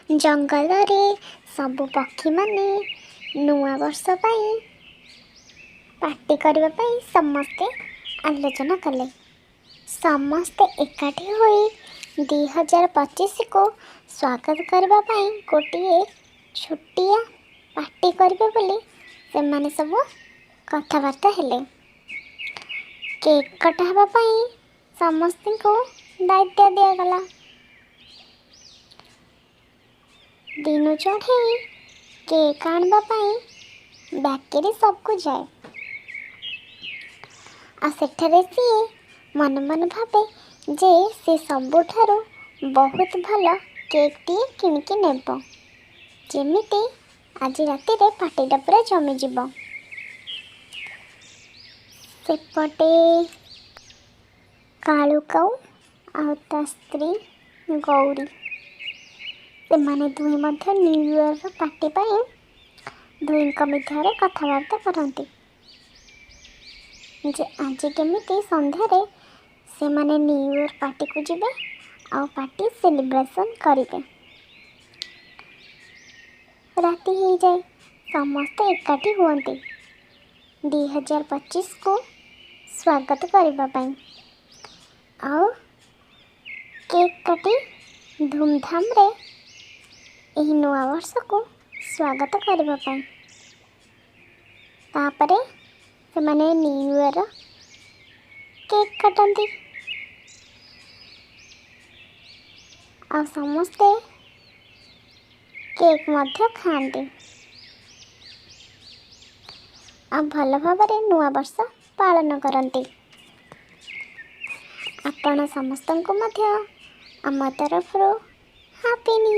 जंगल रे सबु पक्षी माने नुआ वर्ष पाई पार्टी करबा पाई समस्ते आलोचना कले। समस्ते एकाठी होई 2025 को स्वागत करबा पाई गोटे छुट्टिया पार्टी करबे बोली से माने सब कथबार्ता हेले। केक कटा हवा पाई समस्त को दायित्व दिया गला। दिनु चढ़े केक आनबा पाई बैकेरी सबको जाए आ सेठरे सी मन मन भावे जे से सबुठारू बहुत भल केक टी किणिकी नेब जेमिति आज राति रे पार्टीटा पूरा जमी जीव। सेपटे कालू काऊ आ ता स्त्री गौरी से माने दुई मध्य न्यू ईयर पार्टी पाई दुई मध्य कथबार्ता करती जे आज केमिति संध्यारे से माने न्यू ईयर पार्टी को जिबे आ पार्टी सेलिब्रेशन करिवे। राति हो जाए समस्ते एकाठी हुअन्ति 2025 को स्वागत करबा पाई आ केक काटी धूमधाम रे एही नुआ वर्ष को स्वागत करबा पाई। तापरे से माने न्यू ईयर केक काटती आ समस्ते केक मध्य खाती आ भल भाव नुआ वर्ष पालन करती। आपण समस्त को मध्य आम तरफ हैप्पी न्यू